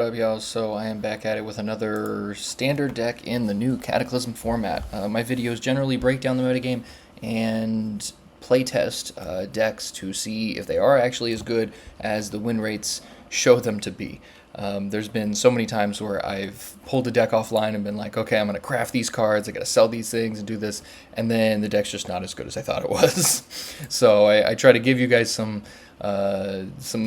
What up, y'all? So I am back at it with another standard deck in the new Cataclysm format. My videos generally break down the metagame and playtest decks to see if they are actually as good as the win rates show them to be. There's been so many times where I've pulled a deck offline and been like, okay, I'm going to craft these cards, I got to sell these things and do this, and then the deck's just not as good as I thought it was. So I try to give you guys some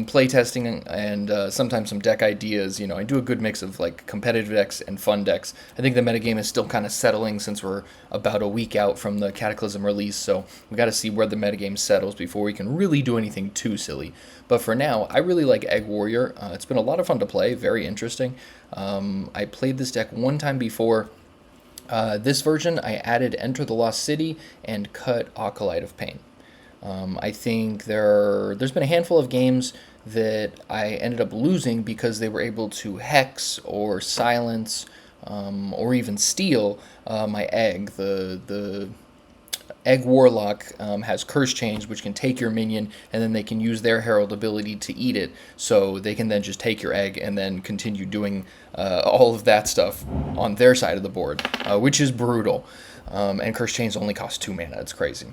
play testing and sometimes some deck ideas. You know, I do a good mix of like competitive decks and fun decks. I think the metagame is still kind of settling since we're about a week out from the Cataclysm release, so we got to see where the metagame settles before we can really do anything too silly. But for now, I really like Egg Warrior. It's been a lot of fun to play, very interesting. I played this deck one time before. This version, I added Enter the Lost City and cut Acolyte of Pain. I think there's been a handful of games that I ended up losing because they were able to hex or silence or even steal my egg. The Egg Warlock has Curse Chains, which can take your minion, and then they can use their Herald ability to eat it, so they can then just take your egg and then continue doing all of that stuff on their side of the board, which is brutal. And Curse Chains only cost 2 mana. It's crazy.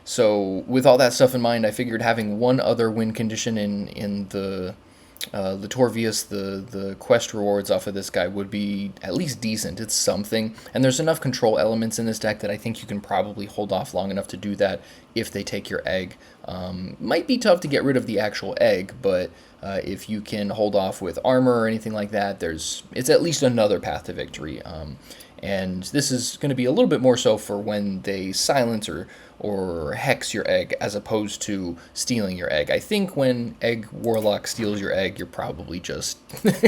So with all that stuff in mind, I figured having one other win condition in the Litorvius, the quest rewards off of this guy would be at least decent. It's something, and there's enough control elements in this deck that I think you can probably hold off long enough to do that if they take your egg. Might be tough to get rid of the actual egg, but if you can hold off with armor or anything like that, it's at least another path to victory. And this is going to be a little bit more so for when they silence or hex your egg as opposed to stealing your egg. I think when Egg Warlock steals your egg, you're probably just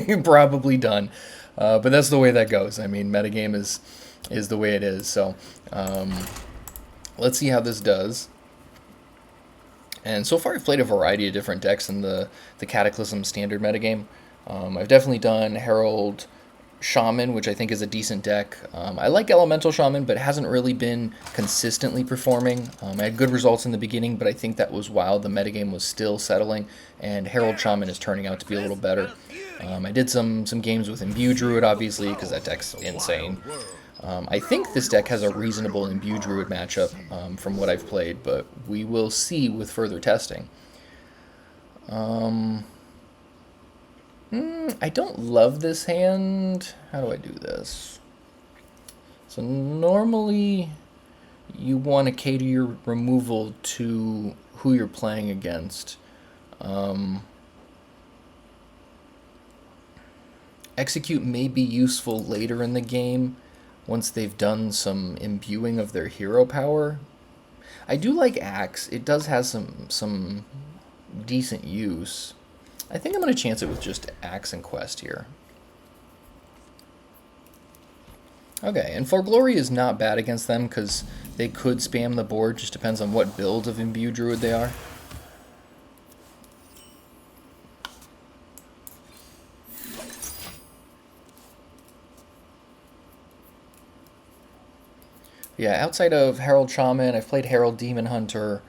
you're probably done. But that's the way that goes. I mean, metagame is the way it is. So let's see how this does. And so far I've played a variety of different decks in the Cataclysm standard metagame. I've definitely done Herald Shaman, which I think is a decent deck. I like Elemental Shaman, but it hasn't really been consistently performing. I had good results in the beginning, but I think that was while the metagame was still settling, and Herald Shaman is turning out to be a little better. I did some games with Imbue Druid, obviously, because that deck's insane. I think this deck has a reasonable Imbue Druid matchup from what I've played, but we will see with further testing. I don't love this hand. How do I do this? So normally you want to cater your removal to who you're playing against. Execute may be useful later in the game once they've done some imbuing of their hero power. I do like Axe. It does have some decent use. I think I'm going to chance it with just Axe and Quest here. Okay, and For Glory is not bad against them because they could spam the board. Just depends on what build of Imbue Druid they are. Yeah, outside of Herald Shaman, I've played Herald Demon Hunter.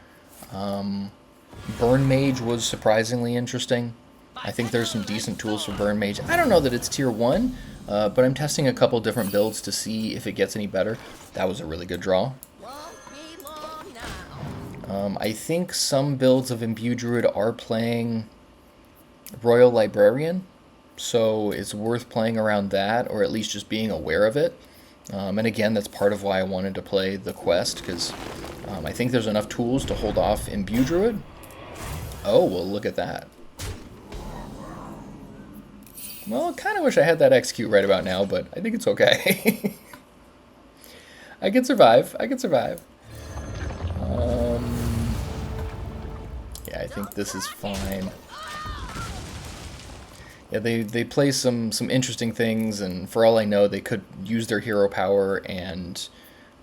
Burn Mage was surprisingly interesting. I think there's some decent tools for Burn Mage. I don't know that it's tier 1, but I'm testing a couple different builds to see if it gets any better. That was a really good draw. I think some builds of Imbue Druid are playing Royal Librarian, so it's worth playing around that, or at least just being aware of it. And again, that's part of why I wanted to play the quest, because I think there's enough tools to hold off Imbue Druid. Oh, well, look at that. Well, I kind of wish I had that execute right about now, but I think it's okay. I can survive. I can survive. Yeah, I think this is fine. Yeah, they play some interesting things, and for all I know, they could use their hero power and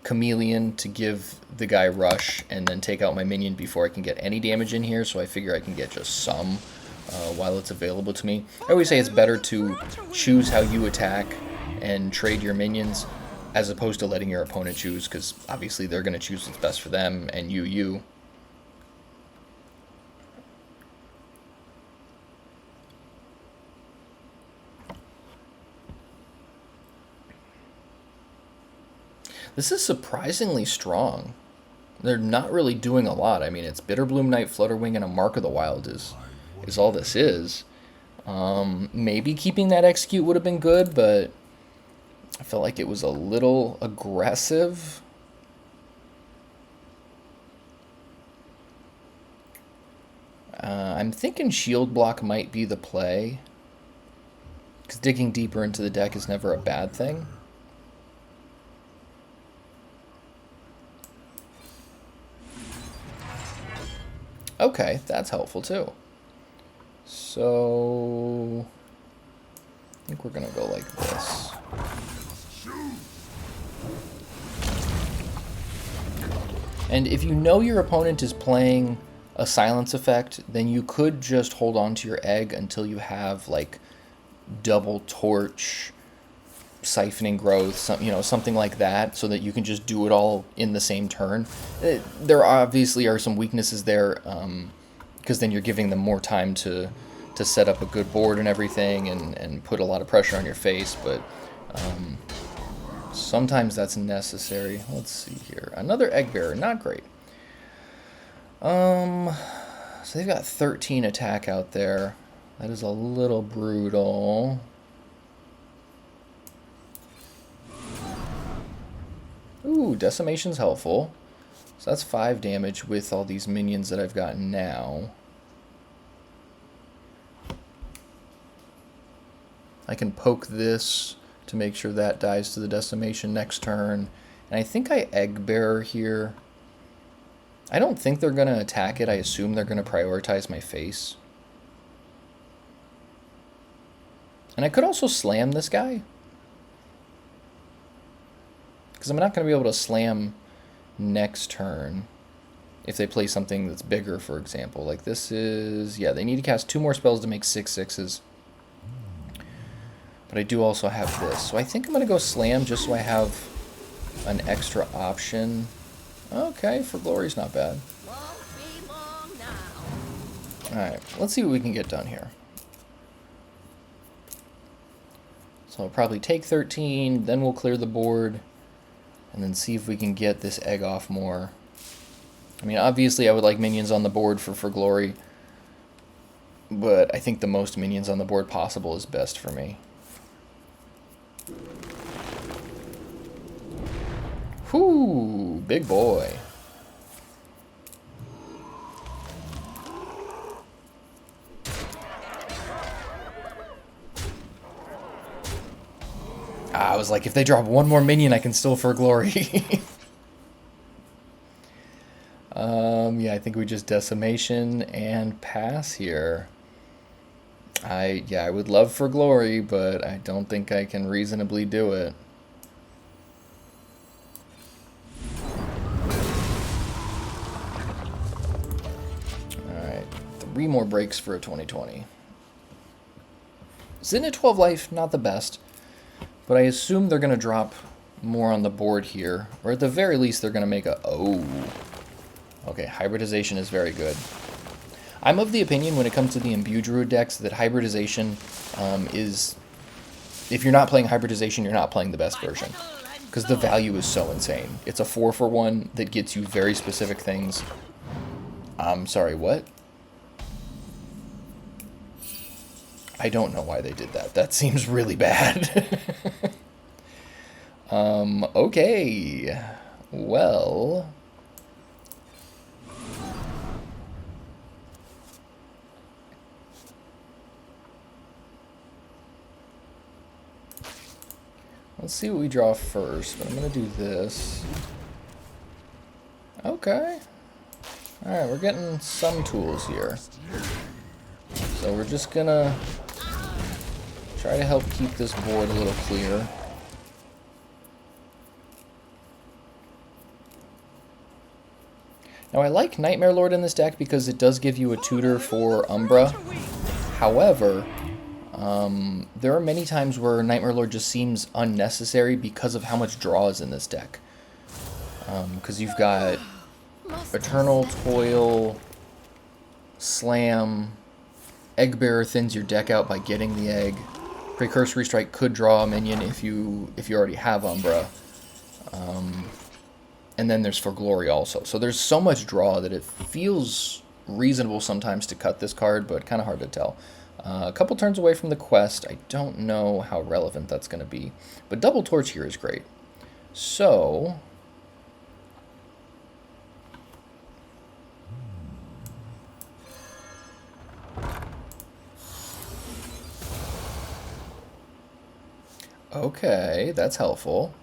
Chameleon to give the guy rush and then take out my minion before I can get any damage in here, so I figure I can get just some while it's available to me. I always say it's better to choose how you attack and trade your minions as opposed to letting your opponent choose, because obviously they're going to choose what's best for them, and you. This is surprisingly strong. They're not really doing a lot. I mean, it's Bitterbloom, Night Flutterwing, and a Mark of the Wild is all this is. Maybe keeping that Execute would have been good, but I felt like it was a little aggressive. I'm thinking Shield Block might be the play, because digging deeper into the deck is never a bad thing. Okay, that's helpful too. So I think we're gonna go like this. And if you know your opponent is playing a silence effect, then you could just hold on to your egg until you have like double torch, siphoning growth, something like that, so that you can just do it all in the same turn. There obviously are some weaknesses there, because then you're giving them more time to set up a good board and everything, and put a lot of pressure on your face, but sometimes that's necessary. Let's see here. Another Eggbearer, not great. So they've got 13 attack out there. That is a little brutal. Ooh, Decimation's helpful. So that's 5 damage with all these minions that I've got now. I can poke this to make sure that dies to the Decimation next turn. And I think I Eggbearer here. I don't think they're going to attack it. I assume they're going to prioritize my face. And I could also slam this guy, because I'm not going to be able to slam next turn if they play something that's bigger, for example. Like this is... yeah, they need to cast 2 more spells to make 6 6s. But I do also have this. So I think I'm going to go slam just so I have an extra option. Okay, for Glory's not bad. Alright, let's see what we can get done here. So I'll probably take 13, then we'll clear the board, and then see if we can get this egg off more. I mean, obviously I would like minions on the board for Glory, but I think the most minions on the board possible is best for me. Whoo, big boy. I was like, if they drop one more minion, I can still for Glory. Yeah, I think we just Decimation and pass here. I would love for Glory, but I don't think I can reasonably do it. Alright, 3 more breaks for a 2020. Sitting at 12 life, not the best. But I assume they're going to drop more on the board here. Or at the very least, they're going to make a... oh. Okay, Hybridization is very good. I'm of the opinion when it comes to the Imbue Druid decks that Hybridization is... if you're not playing Hybridization, you're not playing the best version. Because the value is so insane. It's a 4-for-1 that gets you very specific things. I'm sorry, what? I don't know why they did that. That seems really bad. Okay. Well... let's see what we draw first, but I'm going to do this. Okay. Alright, we're getting some tools here. So we're just going to try to help keep this board a little clear. Now I like Nightmare Lord in this deck because it does give you a tutor for Umbra. However, there are many times where Nightmare Lord just seems unnecessary because of how much draw is in this deck. Because you've got Eternal, Toil, Slam, Eggbearer thins your deck out by getting the egg. Precursory Strike could draw a minion if you already have Umbra. And then there's For Glory also. So there's so much draw that it feels reasonable sometimes to cut this card, but kind of hard to tell. A couple turns away from the quest. I don't know how relevant that's going to be. But Double Torch here is great. So... okay, that's helpful.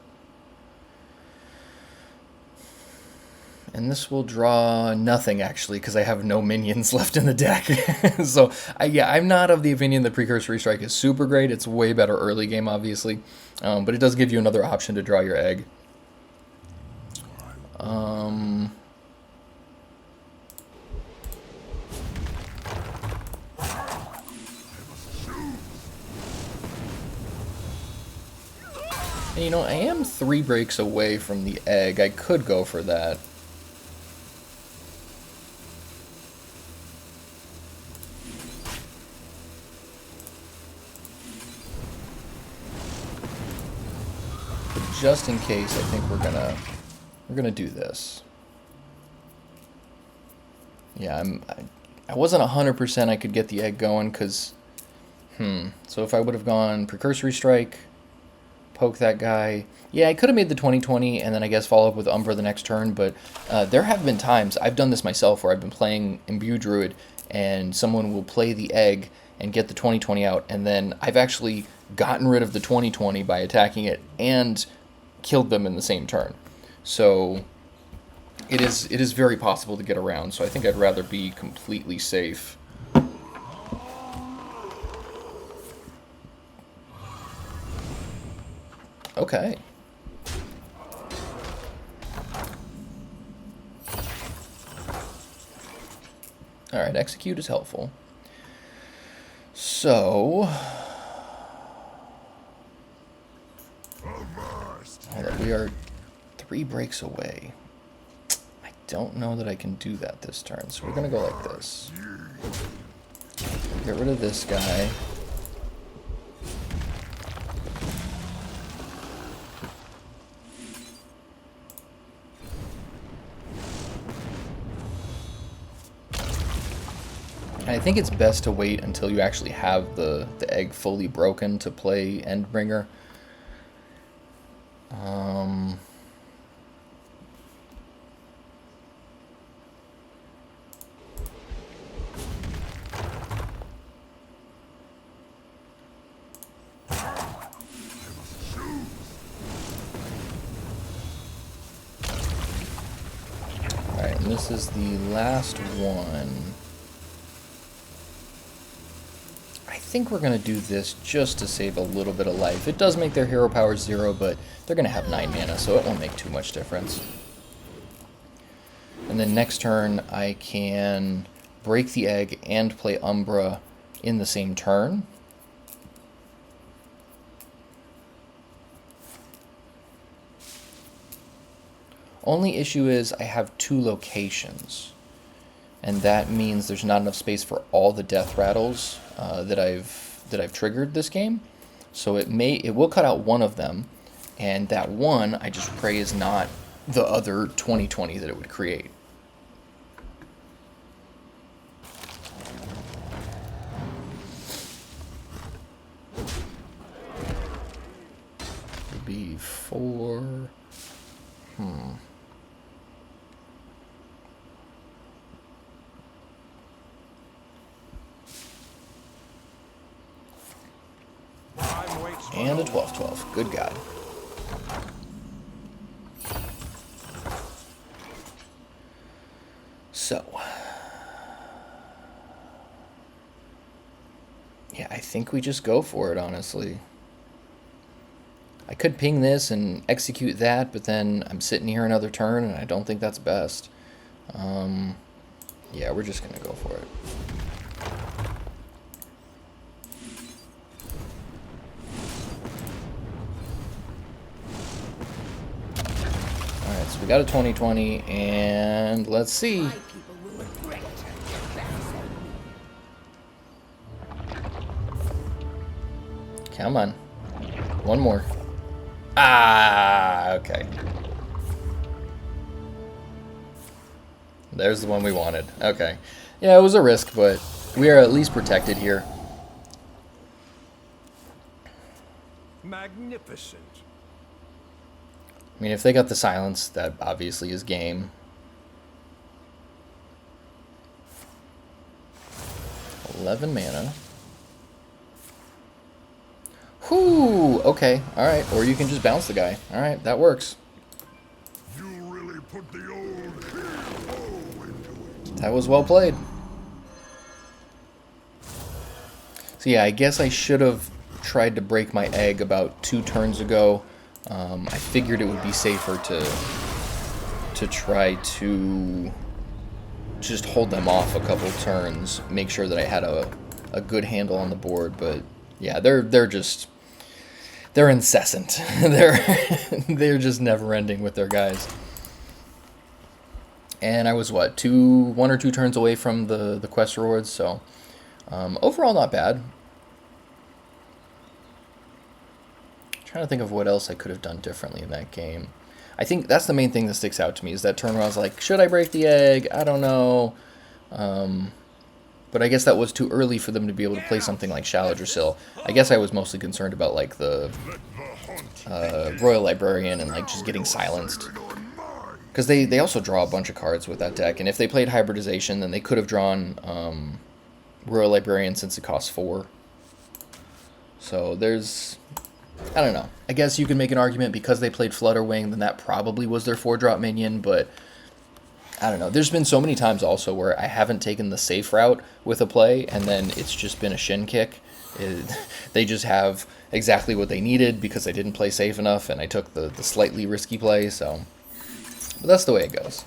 And this will draw nothing, actually, because I have no minions left in the deck. So, yeah, I'm not of the opinion that Precursory Strike is super great. It's way better early game, obviously. But it does give you another option to draw your egg. And, you know, I am 3 breaks away from the egg. I could go for that. Just in case, I think we're gonna do this. Yeah, I wasn't 100% I could get the egg going, because so if I would have gone Precursory Strike, poke that guy, yeah, I could have made the 20/20 and then I guess follow up with Umbra the next turn. But there have been times I've done this myself where I've been playing Imbue Druid and someone will play the egg and get the 20/20 out, and then I've actually gotten rid of the 20/20 by attacking it and killed them in the same turn. So it is very possible to get around, so I think I'd rather be completely safe. Okay. Alright, execute is helpful. So... we are 3 breaks away. I don't know that I can do that this turn, so we're going to go like this. Get rid of this guy. And I think it's best to wait until you actually have the egg fully broken to play Endbringer. Alright, and this is the last one. I think we're going to do this just to save a little bit of life. It does make their hero power 0, but they're going to have 9 mana, so it won't make too much difference. And then next turn, I can break the egg and play Umbra in the same turn. Only issue is I have 2 locations, and that means there's not enough space for all the death rattles that I've triggered this game. So it will cut out one of them, and that one I just pray is not the other 20/20 that it would create. Would be 4. And a 12/12. Good God. So. Yeah, I think we just go for it, honestly. I could ping this and execute that, but then I'm sitting here another turn, and I don't think that's best. Yeah, we're just going to go for it. Alright, so we got a 20/20, and let's see. Come on. One more. Ah, okay. There's the one we wanted. Okay. Yeah, it was a risk, but we are at least protected here. Magnificent. I mean, if they got the silence, that obviously is game. 11 mana. Whoo! Okay, alright. Or you can just bounce the guy. Alright, that works. You really put the old hero into it. That was well played. So yeah, I guess I should have tried to break my egg about 2 turns ago. I figured it would be safer to try to just hold them off a couple turns, make sure that I had a good handle on the board. But yeah, they're incessant. they're just never ending with their guys. And I was what, 1 or 2 turns away from the quest rewards, so overall not bad. Trying to think of what else I could have done differently in that game. I think that's the main thing that sticks out to me, is that turn where I was like, should I break the egg? I don't know. But I guess that was too early for them to be able to play something like Shellnado. I guess I was mostly concerned about like the Royal Librarian and like just getting silenced. Because they also draw a bunch of cards with that deck, and if they played Hybridization, then they could have drawn Royal Librarian since it costs 4. So there's... I don't know. I guess you can make an argument because they played Flutterwing, then that probably was their 4-drop minion, but I don't know. There's been so many times also where I haven't taken the safe route with a play, and then it's just been a shin kick. They just have exactly what they needed because they didn't play safe enough, and I took the slightly risky play, so... But that's the way it goes.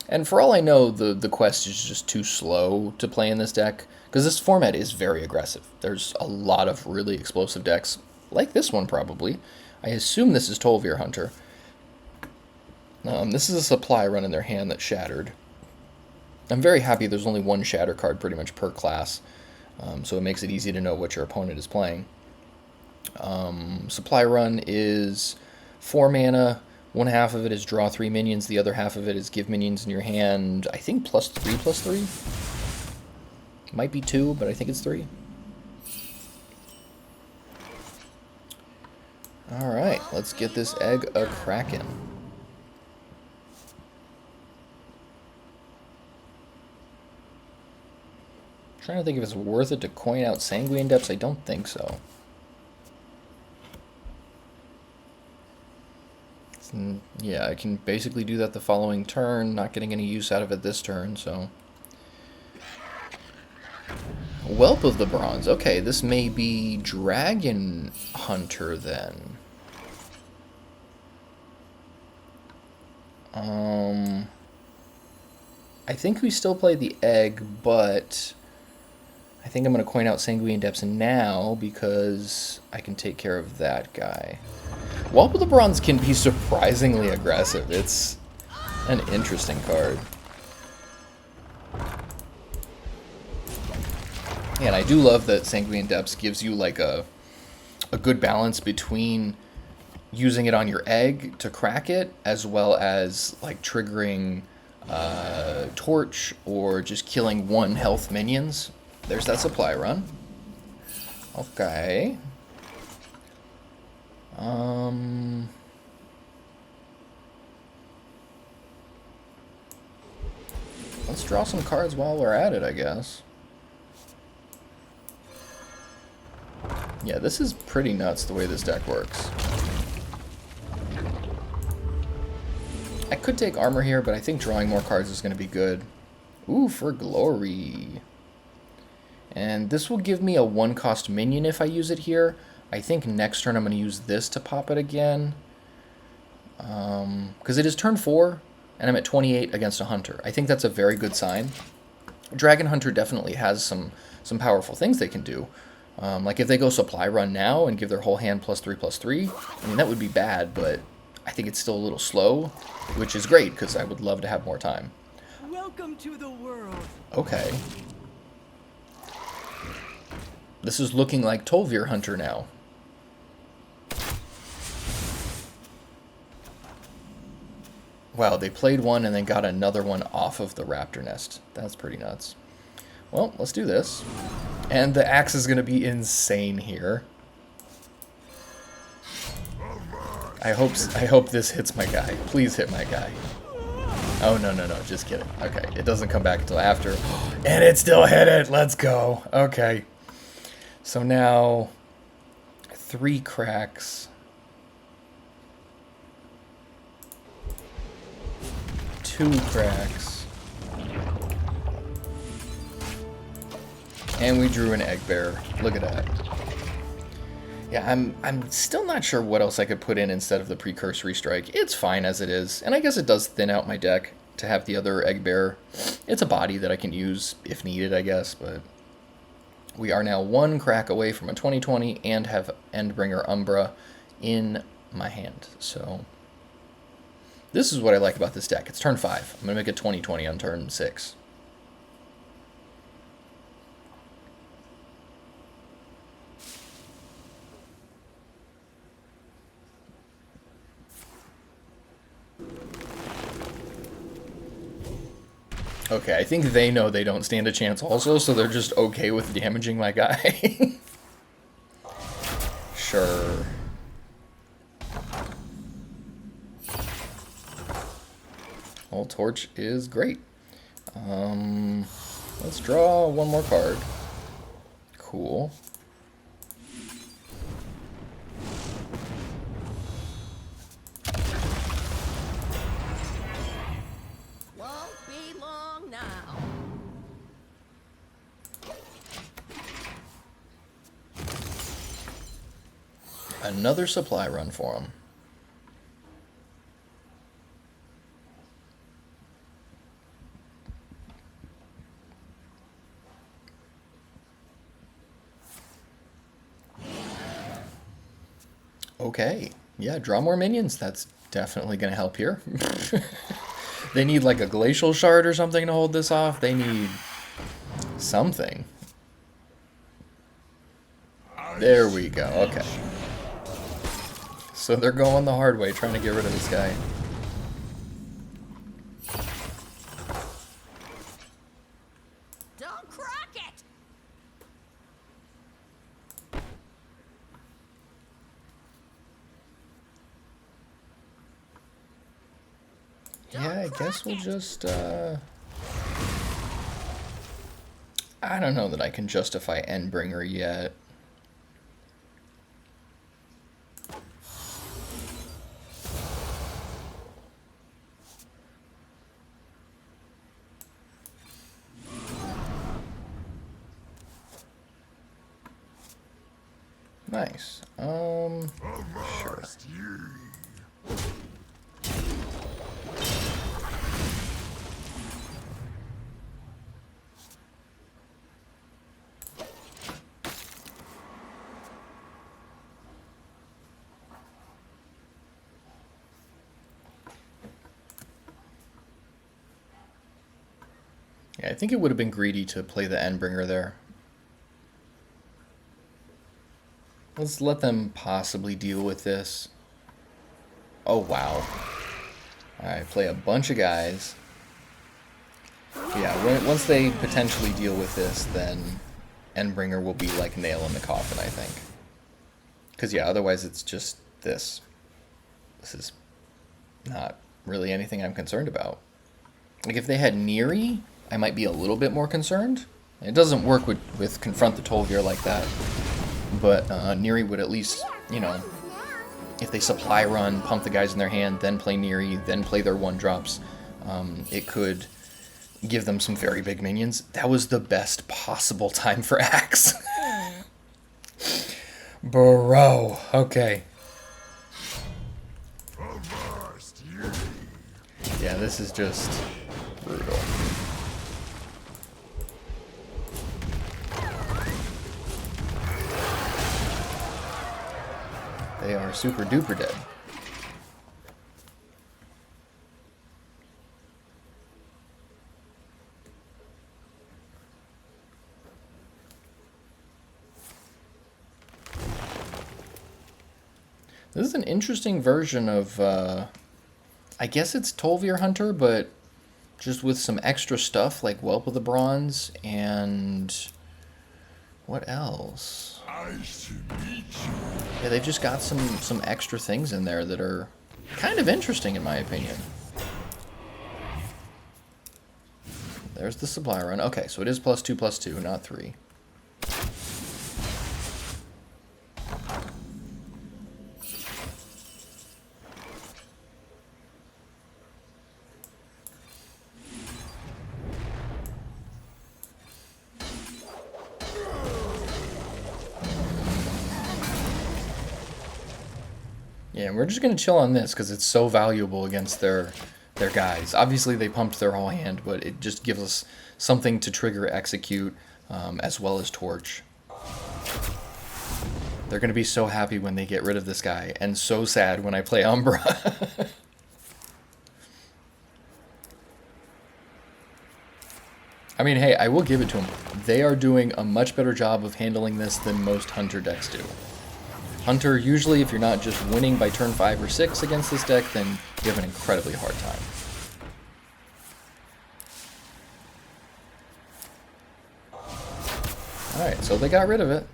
And for all I know, the quest is just too slow to play in this deck, because this format is very aggressive. There's a lot of really explosive decks, like this one probably. I assume this is Tolvir Hunter. This is a supply run in their hand that shattered. I'm very happy there's only 1 shatter card pretty much per class, so it makes it easy to know what your opponent is playing. Supply run is 4 mana. 1 half of it is draw 3 minions, the other half of it is give minions in your hand, I think +3/+3? Might be 2, but I think it's 3. Alright, let's get this egg a-crackin'. Trying to think if it's worth it to coin out Sanguine Depths. I don't think so. Yeah, I can basically do that the following turn, not getting any use out of it this turn, so... Whelp of the Bronze. Okay, this may be Dragon Hunter, then. I think we still play the egg, but... I think I'm going to coin out Sanguine Depths now, because I can take care of that guy. Whelp of the Bronze can be surprisingly aggressive. It's an interesting card. Yeah, and I do love that Sanguine Depths gives you like a good balance between using it on your egg to crack it, as well as like triggering Torch or just killing 1 health minions. There's that supply run. Okay. Let's draw some cards while we're at it, I guess. Yeah, this is pretty nuts the way this deck works. I could take armor here, but I think drawing more cards is going to be good. Ooh, for glory. And this will give me a 1-cost minion if I use it here. I think next turn I'm going to use this to pop it again. Because it is turn 4, and I'm at 28 against a Hunter. I think that's a very good sign. Dragon Hunter definitely has some powerful things they can do. Like if they go supply run now and give their whole hand +3/+3, I mean, that would be bad, but I think it's still a little slow, which is great, because I would love to have more time. Welcome to the world. Okay. This is looking like Tolvir Hunter now. Wow, they played one and then got another one off of the raptor nest. That's pretty nuts. Well, let's do this. And the axe is going to be insane here. I hope this hits my guy. Please hit my guy. Oh, no, no, no. Just kidding. Okay, it doesn't come back until after. And it still hit it. Let's go. Okay. So now 3 cracks. 2 cracks. And we drew an Eggbearer. Look at that. Yeah, I'm still not sure what else I could put in instead of the Precursory Strike. It's fine as it is, and I guess it does thin out my deck to have the other Eggbearer. It's a body that I can use if needed, I guess, but we are now 1 crack away from a 20/20 and have Endbringer Umbra in my hand. So this is what I like about this deck. It's turn 5. I'm going to make a 20/20 on turn 6. Okay, I think they know they don't stand a chance also, so they're just okay with damaging my guy. Sure. Well, Torch is great. Let's draw one more card. Cool. Another supply run for him. Okay, yeah, draw more minions. That's definitely going to help here. They need like a glacial shard or something to hold this off. They need something. There we go, okay. So they're going the hard way, trying to get rid of this guy. Don't crack it. Yeah, I guess we'll just, I don't know that I can justify Endbringer yet. Nice. Sure. Yeah, I think it would have been greedy to play the Endbringer there. Let's let them possibly deal with this. Oh, wow. Alright, play a bunch of guys. Yeah, once they potentially deal with this, then Endbringer will be like nail in the coffin, I think. Because, yeah, otherwise it's just this. This is not really anything I'm concerned about. Like, if they had Neri, I might be a little bit more concerned. It doesn't work with Confront the Tol'vir like that. But Neri would at least, you know, if they supply run, pump the guys in their hand, then play Neri, then play their 1-drops, it could give them some very big minions. That was the best possible time for Axe. Bro, okay. Yeah, this is just brutal. They are super duper dead. This is an interesting version of, I I guess it's Tolvir Hunter, but just with some extra stuff like Whelp of the Bronze and what else? Nice to meet you. Yeah, they've just got some extra things in there that are kind of interesting in my opinion. There's the supply run. Okay, so it is +2/+2, not 3. Yeah, we're just going to chill on this because it's so valuable against their guys. Obviously, they pumped their whole hand, but it just gives us something to trigger Execute as well as Torch. They're going to be so happy when they get rid of this guy, and so sad when I play Umbra. I mean, hey, I will give it to them. They are doing a much better job of handling this than most Hunter decks do. Hunter, usually if you're not just winning by turn 5 or 6 against this deck, then you have an incredibly hard time. Alright, so they got rid of it.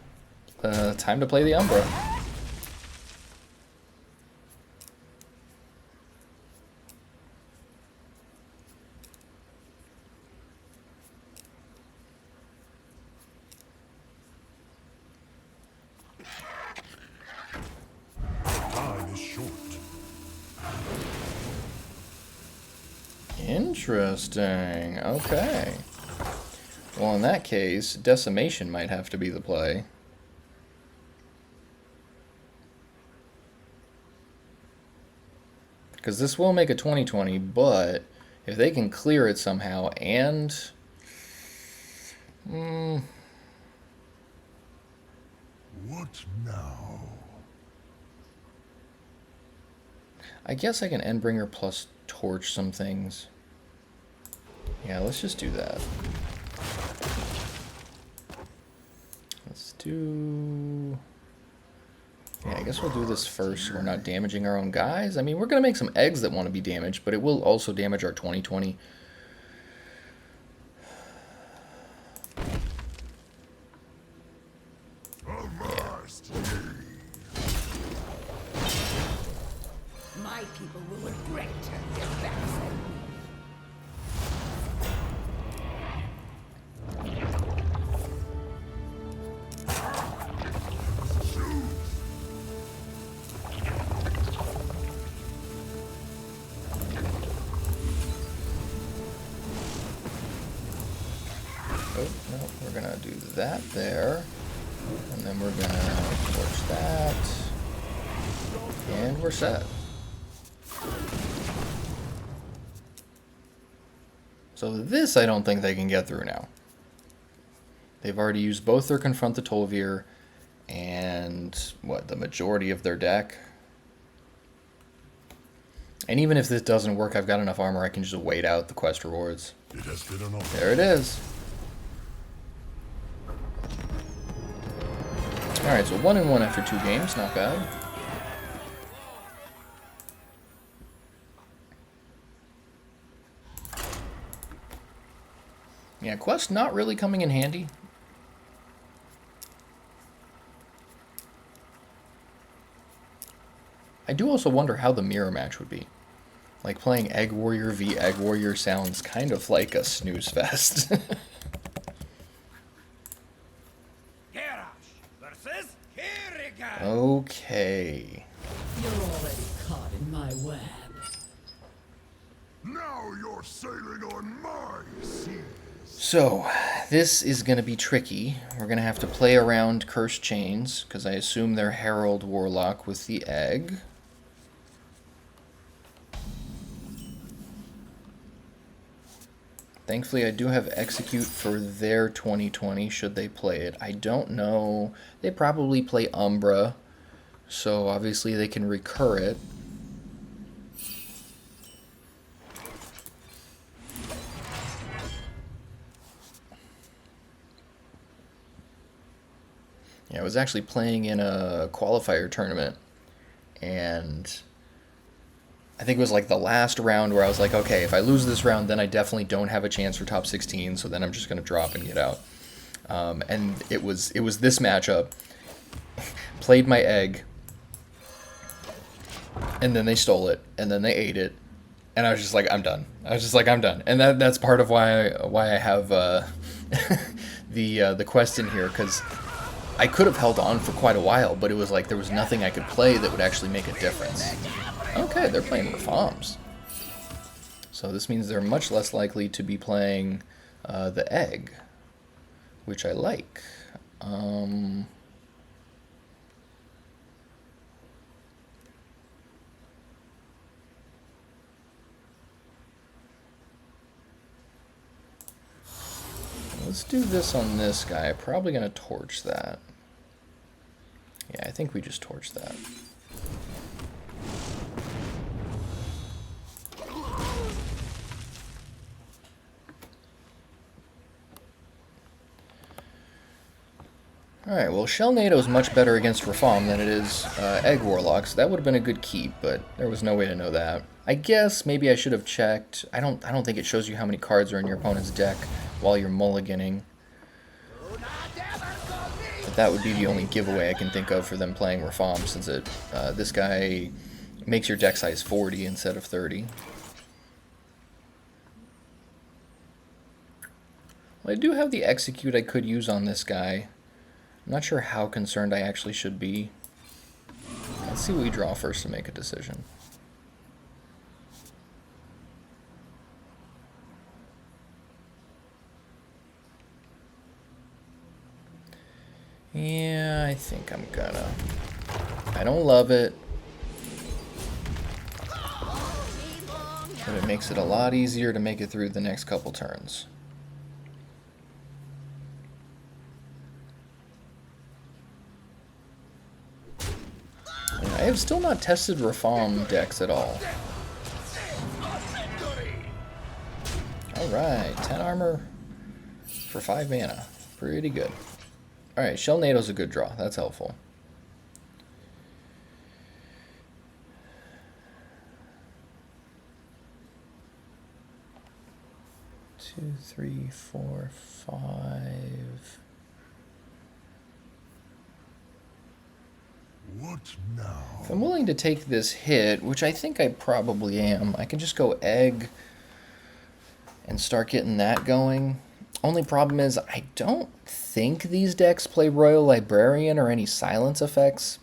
Time to play the Umbra. Time is short. Interesting. Okay. Well, in that case, Decimation might have to be the play. Because this will make a 20/20, but if they can clear it somehow and... What now? I guess I can Endbringer plus Torch some things. Yeah, let's just do that. Let's do... Yeah, I guess we'll do this first so we're not damaging our own guys. I mean, we're going to make some eggs that want to be damaged, but it will also damage our 20/20. My people will regret turning their backs on me. Oh, no, we're going to do that there. And then we're going to torch that. And we're set. So this I don't think they can get through now. They've already used both their Confront the Tolvir and, what, the majority of their deck. And even if this doesn't work, I've got enough armor I can just wait out the quest rewards. It has been an honor. There it is. Alright, so 1-1 after 2 games, not bad. Yeah, quest not really coming in handy. I do also wonder how the mirror match would be. Like, playing Egg Warrior v Egg Warrior sounds kind of like a snooze fest. Versus Kirigan. Okay. You're already caught in my web. Now you're sailing on my sea. So, this is going to be tricky. We're going to have to play around Cursed Chains, because I assume they're Herald Warlock with the egg. Thankfully, I do have Execute for their 20/20, should they play it. I don't know. They probably play Umbra, so obviously they can recur it. Yeah, I was actually playing in a qualifier tournament, and I think it was like the last round where I was like, okay, if I lose this round, then I definitely don't have a chance for top 16, so then I'm just going to drop and get out. And it was this matchup. Played my egg, and then they stole it, and then they ate it, and I was just like, I'm done. And that's part of why I have the quest in here, because I could have held on for quite a while, but it was like there was nothing I could play that would actually make a difference. Okay, they're playing Reforms. So this means they're much less likely to be playing the egg, which I like. Let's do this on this guy. Probably going to torch that. Yeah, I think we just torched that. Alright, well, Shellnado is much better against Reform than it is Egg Warlocks. That would have been a good keep, but there was no way to know that. I guess maybe I should have checked. I don't think it shows you how many cards are in your opponent's deck while you're mulliganing. But that would be the only giveaway I can think of for them playing Reform, since this guy makes your deck size 40 instead of 30. Well, I do have the Execute I could use on this guy. I'm not sure how concerned I actually should be. Let's see what we draw first to make a decision. Yeah, I think I'm gonna. I don't love it, but it makes it a lot easier to make it through the next couple turns. I have still not tested Reform decks at all. Alright, 10 armor for 5 mana. Pretty good. Alright, Shellnado's a good draw. That's helpful. Two, three, four, five. What now? If I'm willing to take this hit, which I think I probably am, I can just go egg and start getting that going. Only problem is I don't think these decks play Royal Librarian or any silence effects.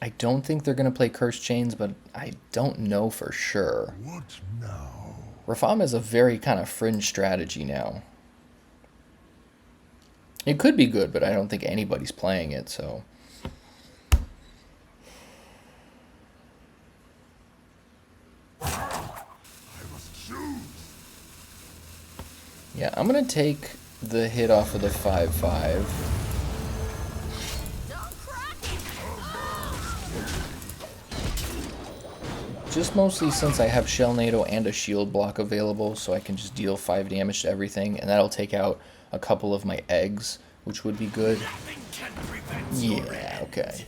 I don't think they're going to play Curse Chains, but I don't know for sure. What now? Reform is a very kind of fringe strategy now. It could be good, but I don't think anybody's playing it, so... Yeah, I'm going to take the hit off of the 5/5. Just mostly since I have Shellnado and a shield block available, so I can just deal 5 damage to everything, and that'll take out a couple of my eggs, which would be good. Yeah, okay.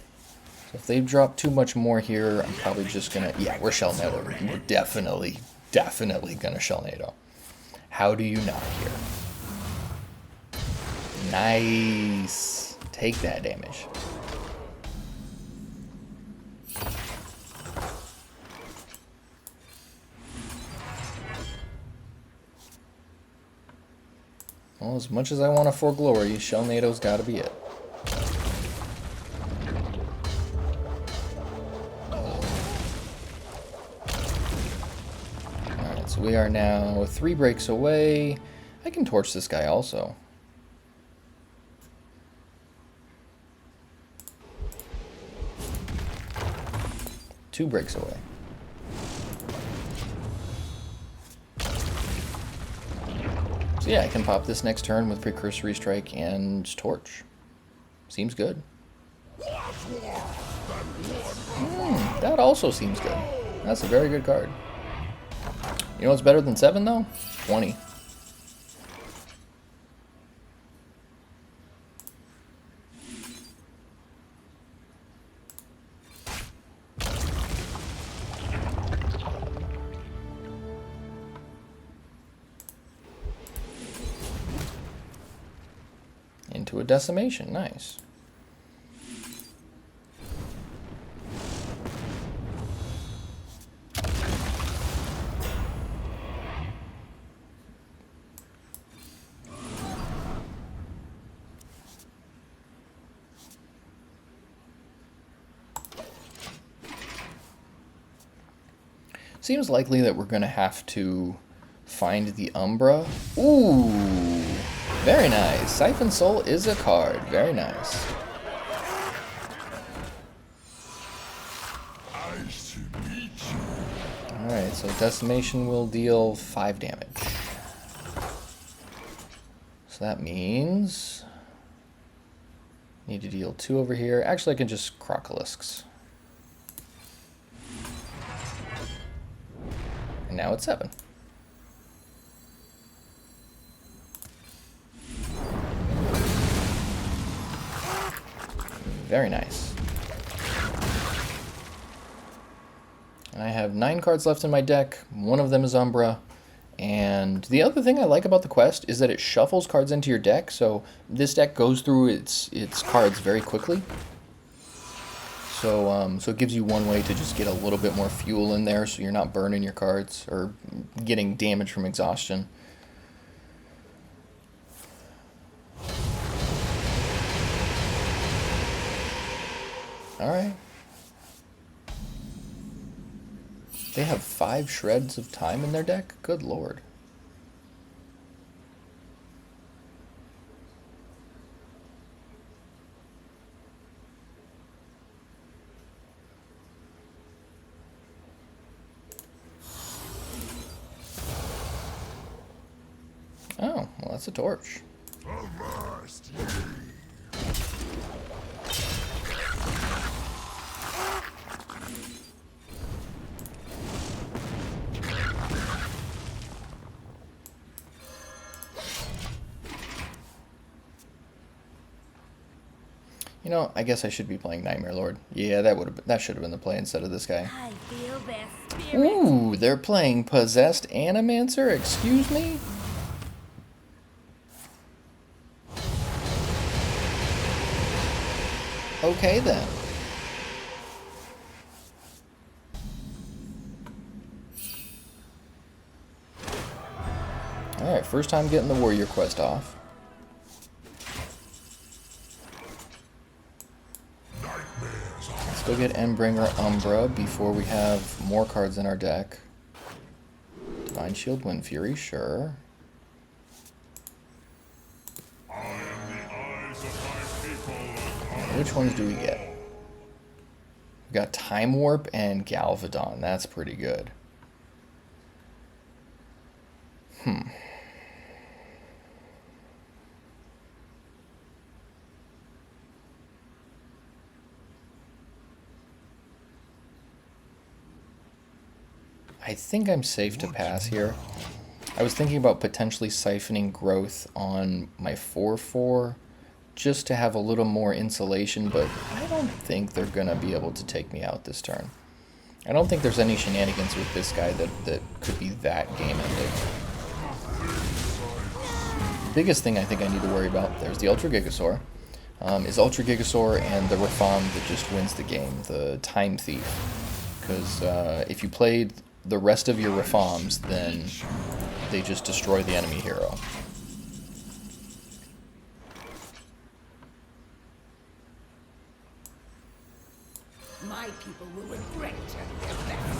So if they drop too much more here, I'm probably just going to... Yeah, we're Shellnado. We're definitely going to Shellnado. How do you not here? Nice. Take that damage. Well, as much as I want to for glory, Shellnado's got to be it. Alright, so we are now 3 breaks away. I can torch this guy also. Two breaks away. So yeah, I can pop this next turn with Precursory Strike and Torch. Seems good. That also seems good. That's a very good card. You know what's better than 7 though? 20. to a Decimation. Nice. Seems likely that we're going to have to find the Umbra. Ooh, very nice. Siphon Soul is a card. Very nice. Alright, so Decimation will deal 5 damage. So that means... need to deal 2 over here. Actually, I can just Crocolisks. And now it's 7. Very nice. And I have 9 cards left in my deck. One of them is Umbra. And the other thing I like about the quest is that it shuffles cards into your deck. So this deck goes through its cards very quickly. So it gives you one way to just get a little bit more fuel in there so you're not burning your cards or getting damage from exhaustion. Alright. They have 5 shreds of time in their deck? Good lord. Oh, well, that's a torch. Avast ye. You know, I guess I should be playing Nightmare Lord. Yeah, that should have been the play instead of this guy. I feel their spirit. Ooh, they're playing Possessed Animancer? Excuse me? Okay then. Alright, first time getting the Warrior quest off. Let's go get Endbringer Umbra before we have more cards in our deck. Divine Shield, Wind Fury, sure. Which ones do we get? We got Time Warp and Galvadon. That's pretty good. I think I'm safe to pass here. I was thinking about potentially siphoning growth on my 4/4 just to have a little more insulation, but I don't think they're going to be able to take me out this turn. I don't think there's any shenanigans with this guy that could be that game-ending. Biggest thing I think I need to worry about, there's the Ultra Gigasaur, is Ultra Gigasaur and the Refam that just wins the game, the Time Thief. Because if you played the rest of your Refams, then they just destroy the enemy hero. My people will regret turning their backs.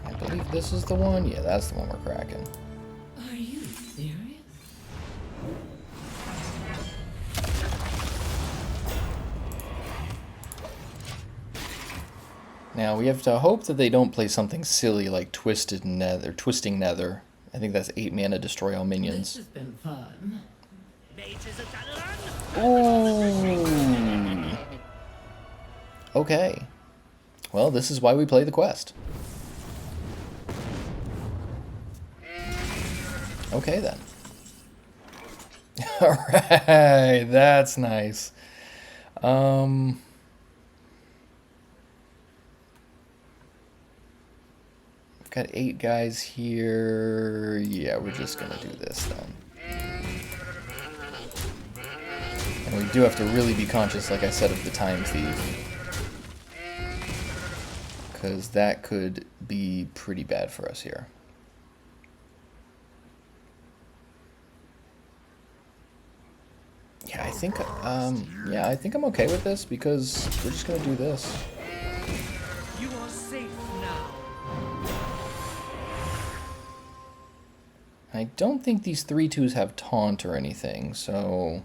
I believe this is the one. Yeah, that's the one we're cracking. Are you serious? Now we have to hope that they don't play something silly like Twisting Nether. I think that's 8 mana, destroy all This minions. has been fun. Ooh. Okay. Well, this is why we play the quest. Okay then. Alright, that's nice. Um, I've got 8 guys here. Yeah, we're just gonna do this then. And we do have to really be conscious, like I said, of the Time Thief. Because that could be pretty bad for us here. Yeah, I think I'm okay with this because we're just gonna do this. You are safe now. I don't think these 3/2s have taunt or anything, so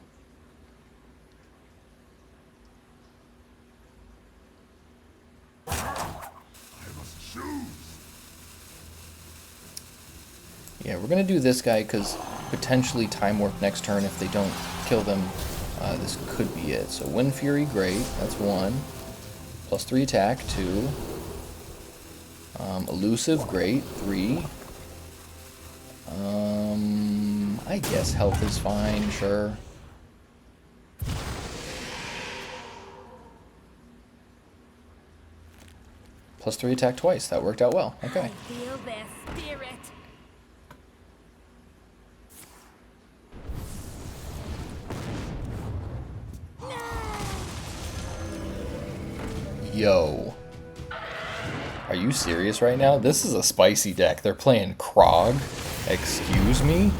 yeah, we're gonna do this guy because potentially Time Warp next turn if they don't kill them. This could be it. So Wind Fury, great. That's 1. +3 attack, 2. Elusive, great. 3. I guess health is fine, sure. +3 attack twice. That worked out well. Okay. I feel their spirit. Yo. Are you serious right now? This is a spicy deck. They're playing Krog. Excuse me?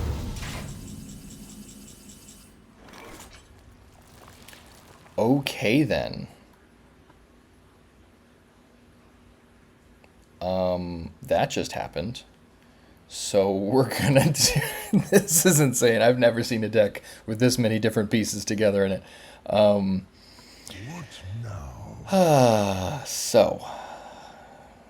Okay then. That just happened. So we're gonna do... This is insane. I've never seen a deck with this many different pieces together in it. What now? So...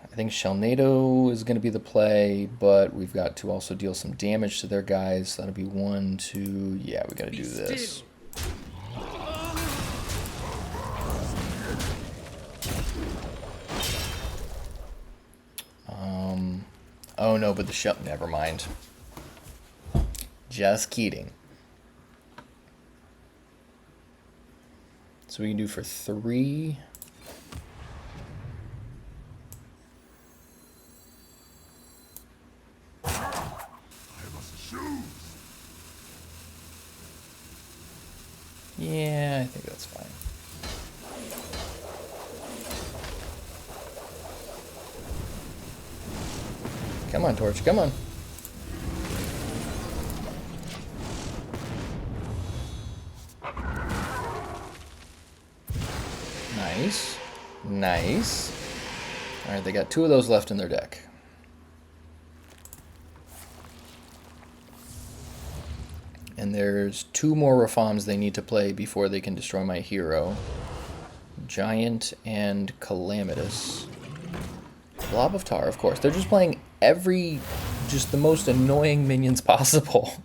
I think Shellnado is going to be the play, but we've got to also deal some damage to their guys. That'll be 1, 2... Yeah, we got to do this. Oh no, but the shell... Never mind. Just kidding. So we can do for 3... Yeah, I think that's fine. Come on, Torch, come on. Nice. Nice. Alright, they got 2 of those left in their deck. And there's 2 more Rafams they need to play before they can destroy my hero. Giant and Calamitous. Blob of Tar, of course. They're just playing just the most annoying minions possible.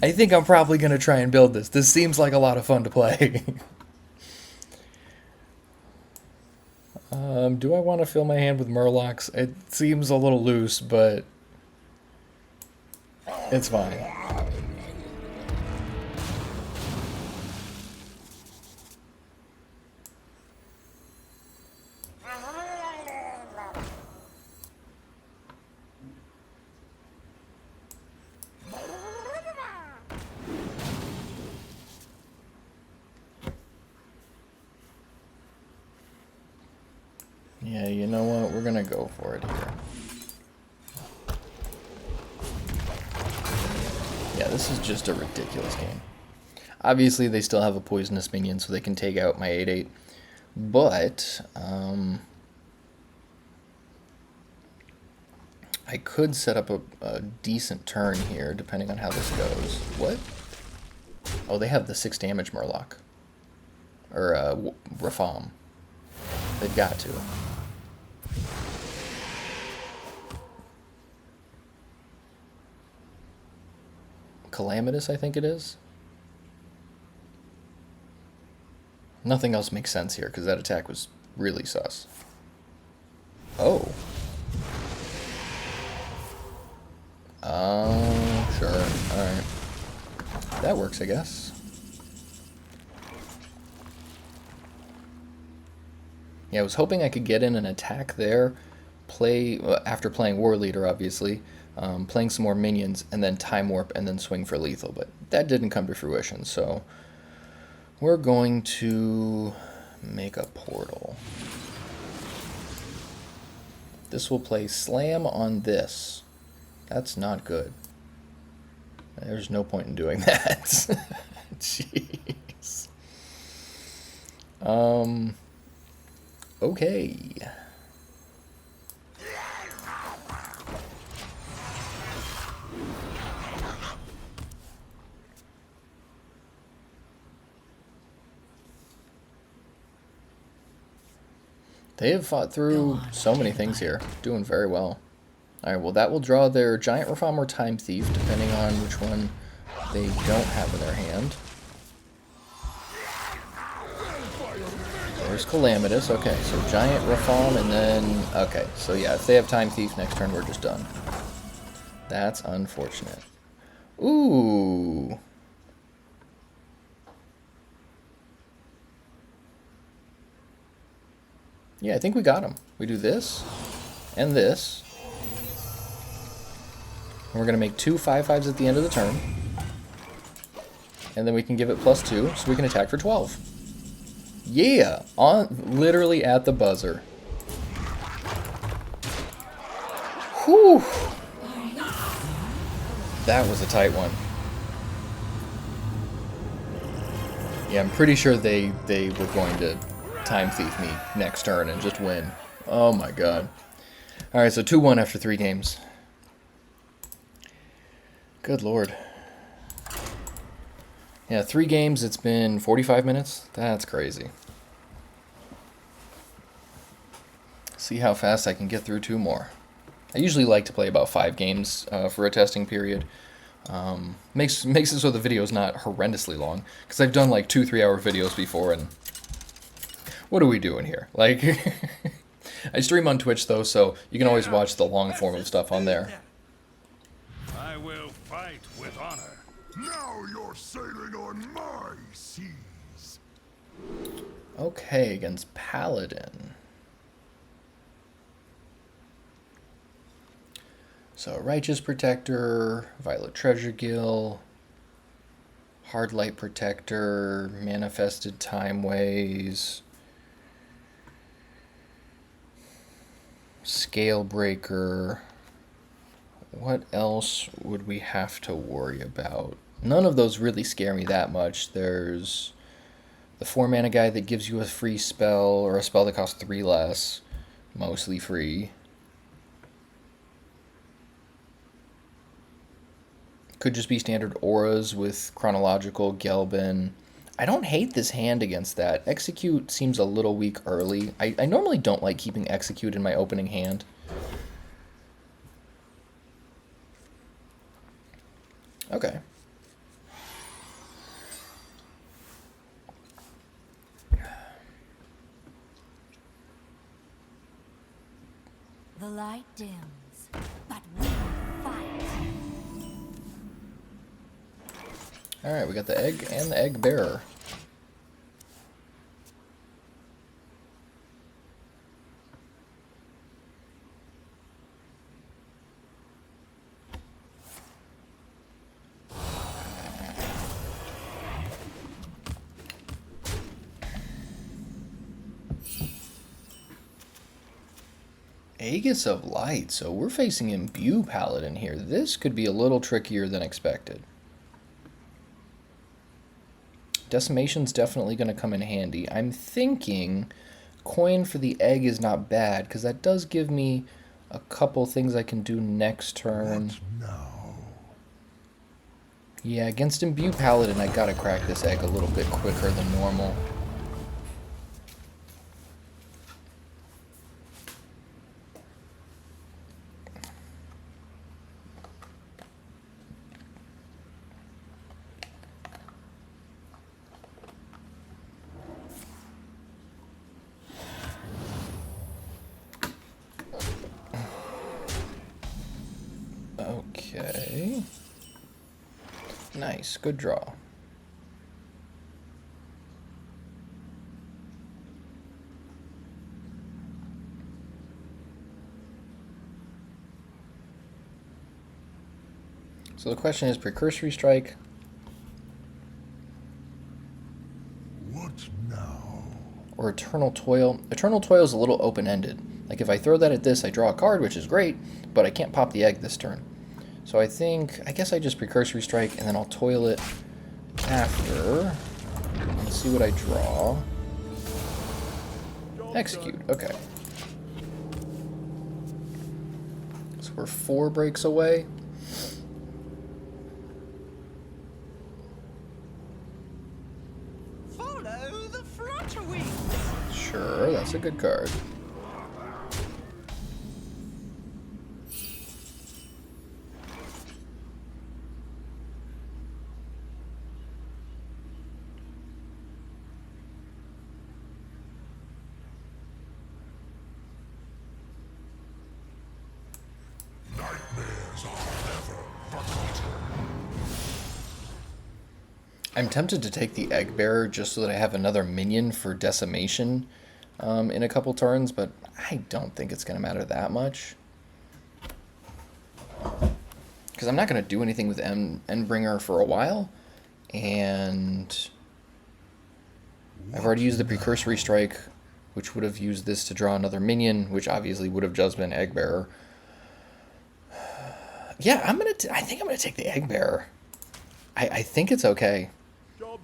I think I'm probably going to try and build this. This seems like a lot of fun to play. Do I want to fill my hand with Murlocs? It seems a little loose, but it's fine. Yeah, you know what? We're gonna go for it here. Yeah, this is just a ridiculous game. Obviously, they still have a poisonous minion, so they can take out my 8/8. But, I could set up a decent turn here, depending on how this goes. What? Oh, they have the 6 damage Murloc. Or, Rafam. They've got to. Calamitous, I think it is. Nothing else makes sense here, because that attack was really sus. Oh. Oh, sure. Alright. That works, I guess. Yeah, I was hoping I could get in an attack there, play after playing War Leader, obviously, playing some more minions, and then Time Warp, and then swing for lethal. But that didn't come to fruition, so we're going to make a portal. This will play Slam on this. That's not good. There's no point in doing that. Jeez. Okay. They have fought through so many things here. Doing very well. Alright, well that will draw their Giant Reform or Time Thief, depending on which one they don't have in their hand. There's Calamitous. Okay, so Giant Reform and then... Okay, so yeah, if they have Time Thief next turn, we're just done. That's unfortunate. Ooh. Yeah, I think we got him. We do this and this. And we're going to make 2 5/5s at the end of the turn. And then we can give it +2, so we can attack for 12. Yeah! Literally at the buzzer. Whew! That was a tight one. Yeah, I'm pretty sure they were going to Time Thief me next turn and just win. Oh my god. Alright, so 2-1 after 3 games. Good lord. Yeah, 3 games, it's been 45 minutes? That's crazy. See how fast I can get through 2 more. I usually like to play about 5 games for a testing period. Makes it so the video's not horrendously long, because I've done like 2-3 hour videos before, and what are we doing here? Like, I stream on Twitch though, so you can always watch the long form of stuff on there. I will fight with honor. Now you're sailing on my seas. Okay, against Paladin. So, Righteous Protector, Violet Treasure Gill, Hard Light Protector, Manifested Time Ways, Scale Breaker. What else would we have to worry about? None of those really scare me that much. There's the 4-mana guy that gives you a free spell, or a spell that costs 3 less, mostly free. Could just be standard auras with Chronological, Gelbin. I don't hate this hand against that. Execute seems a little weak early. I normally don't like keeping Execute in my opening hand. Okay. The light dims, but we will fight. Alright, we got the egg and the Eggbearer. Aegis of Light, so we're facing Imbue Paladin here. This could be a little trickier than expected. Decimation's definitely going to come in handy. I'm thinking Coin for the Egg is not bad, because that does give me a couple things I can do next turn. What now? Yeah, against Imbue Paladin, I gotta crack this egg a little bit quicker than normal. Okay. Nice, good draw. So the question is Precursory Strike. What now? Or Eternal Toil. Eternal Toil is a little open-ended. Like if I throw that at this, I draw a card, which is great, but I can't pop the egg this turn. So I guess I just Precursory Strike, and then I'll Toil it after. Let's see what I draw. Execute, okay. So we're 4 breaks away. Follow the flutterwings. Sure, that's a good card. I'm tempted to take the Eggbearer just so that I have another minion for Decimation in a couple turns, but I don't think it's going to matter that much. Because I'm not going to do anything with Endbringer for a while, and I've already used the Precursory Strike, which would have used this to draw another minion, which obviously would have just been Eggbearer. Yeah, I think I'm gonna take the Eggbearer. I think it's okay.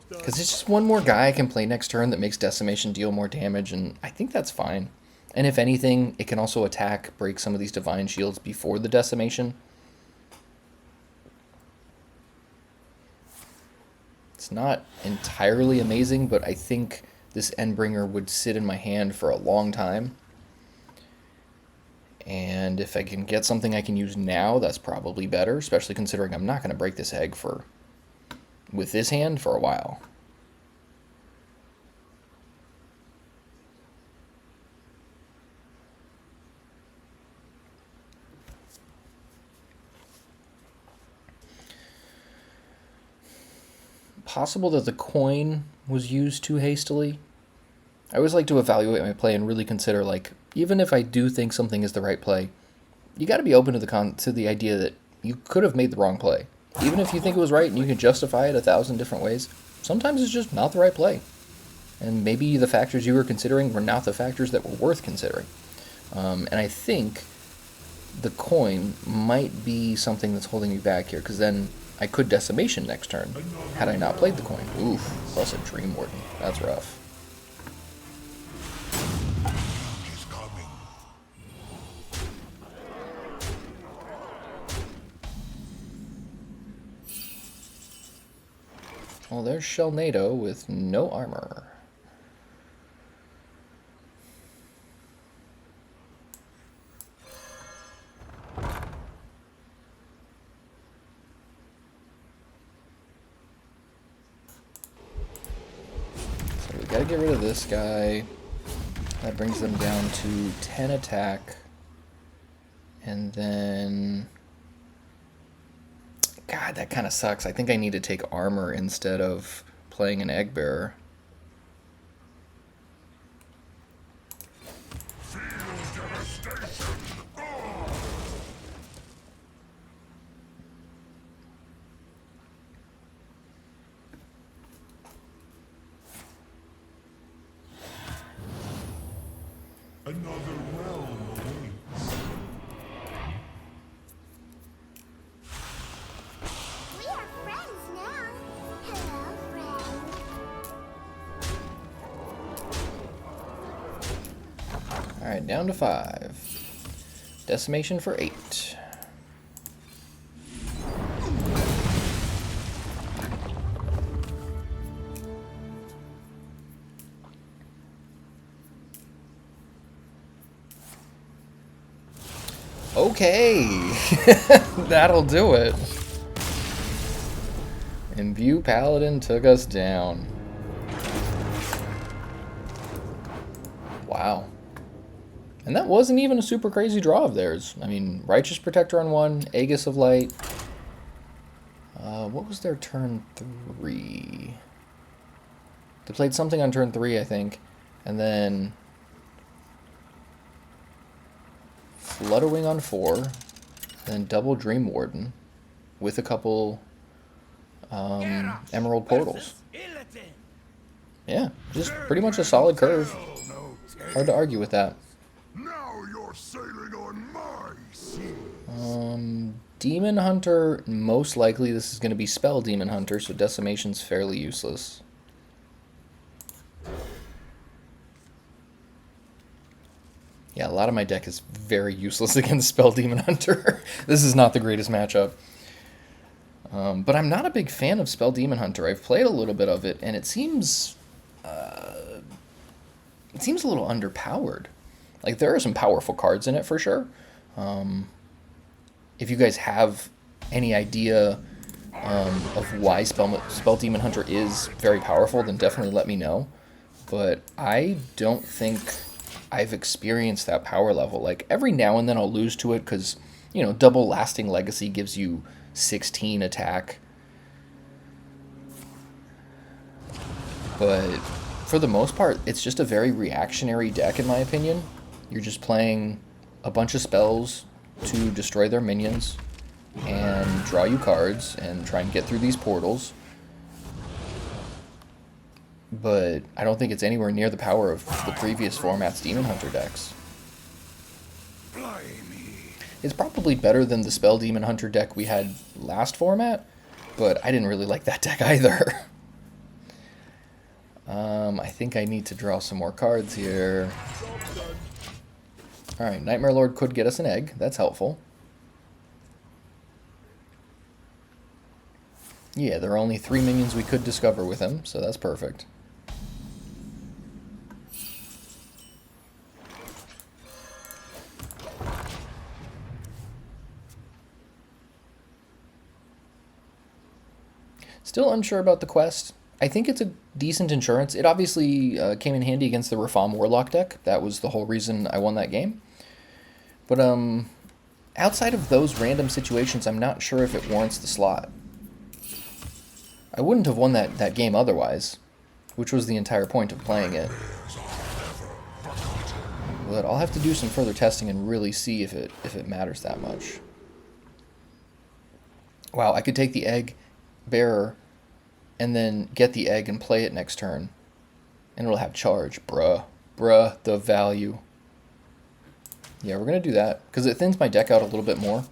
Because it's just one more guy I can play next turn that makes Decimation deal more damage, and I think that's fine. And if anything, it can also attack, break some of these Divine Shields before the Decimation. It's not entirely amazing, but I think this Endbringer would sit in my hand for a long time. And if I can get something I can use now, that's probably better, especially considering I'm not going to break this egg with this hand for a while. Possible that the coin was used too hastily. I always like to evaluate my play and really consider, like, even if I do think something is the right play, you got to be open to the idea that you could have made the wrong play. Even if you think it was right and you can justify it 1,000 different ways, sometimes it's just not the right play. And maybe the factors you were considering were not the factors that were worth considering. And I think the coin might be something that's holding me back here, because then I could Decimation next turn had I not played the coin. Oof, plus a Dream Warden. That's rough. Well, there's Shellnado with no armor. So we gotta get rid of this guy. That brings them down to 10 attack. And then... God, that kind of sucks. I think I need to take armor instead of playing an Eggbearer. Another realm awaits. We are friends now. Hello, friend. Alright, down to 5. Decimation for 8. Okay, that'll do it. Imbue Paladin took us down. Wow. And that wasn't even a super crazy draw of theirs. I mean, Righteous Protector on 1, Aegis of Light. What was their turn 3? They played something on turn 3, I think. And then Flutterwing on 4. Then double Dream Warden. with a couple Emerald Portals. Yeah, just pretty much a solid curve. Hard to argue with that. Now you're sailing on my seas. Demon Hunter, most likely this is going to be Spell Demon Hunter, so Decimation's fairly useless. Yeah, a lot of my deck is very useless against Spell Demon Hunter. This is not the greatest matchup. But I'm not a big fan of Spell Demon Hunter. I've played a little bit of it, and it seems a little underpowered. Like, there are some powerful cards in it for sure. If you guys have any idea of why Spell Demon Hunter is very powerful, then definitely let me know. But I don't think I've experienced that power level. Like, every now and then I'll lose to it because, you know, double Lasting Legacy gives you 16 attack. But for the most part, it's just a very reactionary deck, in my opinion. You're just playing a bunch of spells to destroy their minions and draw you cards and try and get through these portals. But I don't think it's anywhere near the power of the previous format's Demon Hunter decks. It's probably better than the Spell Demon Hunter deck we had last format, but I didn't really like that deck either. I think I need to draw some more cards here. Alright, Nightmare Lord could get us an egg. That's helpful. Yeah, there are only 3 minions we could discover with him, so that's perfect. Still unsure about the quest. I think it's a decent insurance. It obviously came in handy against the Rafaam Warlock deck. That was the whole reason I won that game. But outside of those random situations, I'm not sure if it warrants the slot. I wouldn't have won that game otherwise, which was the entire point of playing it. But I'll have to do some further testing and really see if it matters that much. Wow, I could take the Eggbearer and then get the egg and play it next turn. And it'll have charge. Bruh, the value. Yeah, we're going to do that, because it thins my deck out a little bit more.